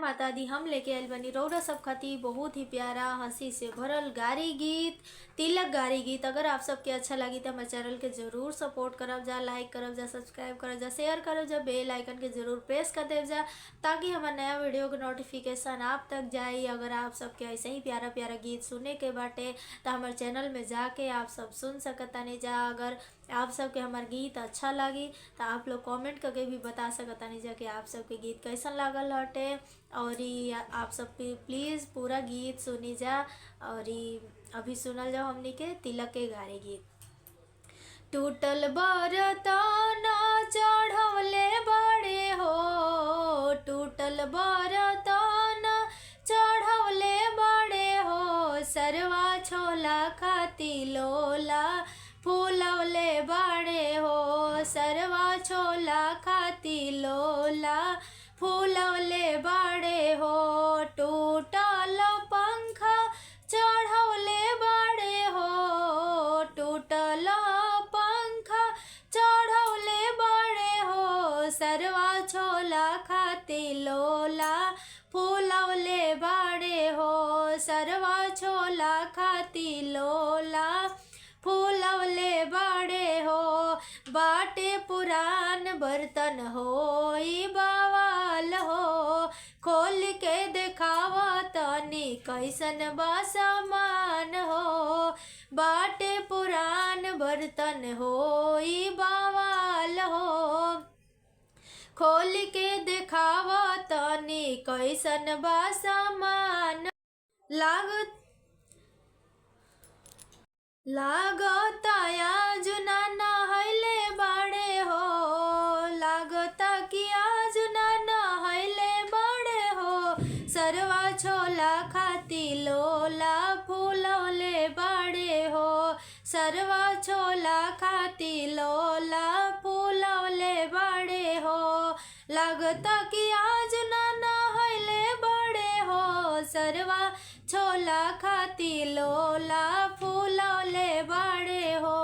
माता दी। हम लेके आयल बनी रौरा सब खाती बहुत ही प्यारा हंसी से भरल गारी गीत, तिलक गारी गीत। अगर आप सबके अच्छा लगी तो हमारे चैनल के जरूर सपोर्ट करब जा, लाइक करब जा, सब्सक्राइब करब जा, शेयर करब जा, बेल आइकन के जरूर प्रेस कर देव जा, ताकि हमारे नया वीडियो के नोटिफिकेशन आप तक जाए। अगर आप सबके ऐसे ही प्यारा प्यारा गीत सुने के बाटे तो हमारे चैनल में जाके आप सब सुन सकतानी जा। अगर आप सबके हमार गीत अच्छा लगी तो आप लोग कमेंट करके भी बता सकतानी जा कि आप सबके गीत कैसन लागल हटे। और आप सब प्लीज़ पूरा गीत सुनी जा। और अभी सुनल जाओ हमनी के तिलक के गारे गीत। टूटल बरतन चढ़वले बड़े हो, टूटल बरतन चढ़वले बड़े हो, सरवा छोला खाती लोला फूलवले बड़े हो, सरवा छोला खाती लोला फूलवले बड़े हो। टूटल पंखा चढ़वले बड़े हो, टूटल पंखा चढ़वले बड़े हो, सरवा छोला खाती लोला फूलवले बड़े हो, सरवा छोला खाती लोला फूलवले बड़े हो। बाटे पुरान बर्तन हो बवाल हो, खोल के देखावा तनी कैसन बा सामान हो। बाटे पुरान बर्तन हो बवाल हो, खोल के देखावा तनी कैसन बा सामान। लागता आज ना नहैले बड़े हो, लागता कि आज ना नहैले बड़े हो, सरवा छोला खाती लोला फूलवले बड़े हो, सरवा छोला खाती लोला फूलवले बड़े हो। लागता कि आज ना नहैले बड़े हो, सरवा छोला खाती लोला फूलवले बड़े हो,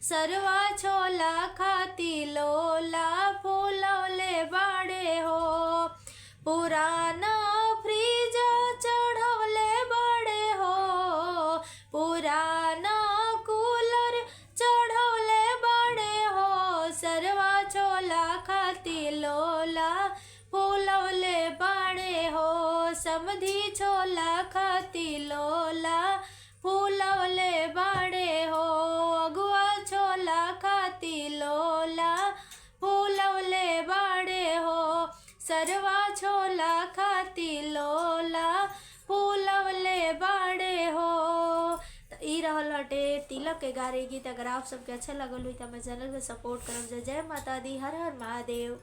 सरवा छोला खाती लोला फूलवले बड़े हो। पुराना फ्रिज चढ़वले बड़े हो, पुराना कूलर चढ़वले बड़े हो, सरवा छोला खाती लोला फूलवले बड़े हो, समधी छोला खाती लोला फूलवले बड़े हो, अगुआ छोला खाती लोला फूलवले बड़े हो, सरवा छोला खाती लोला फूलवले बड़े हो। तो ई रहल हटे तिलक के गारे गीत। अगर आप सबके अच्छा लगल हुई तो हमारे चैनल के सपोर्ट करब जा। जय माता दी, हर हर महादेव।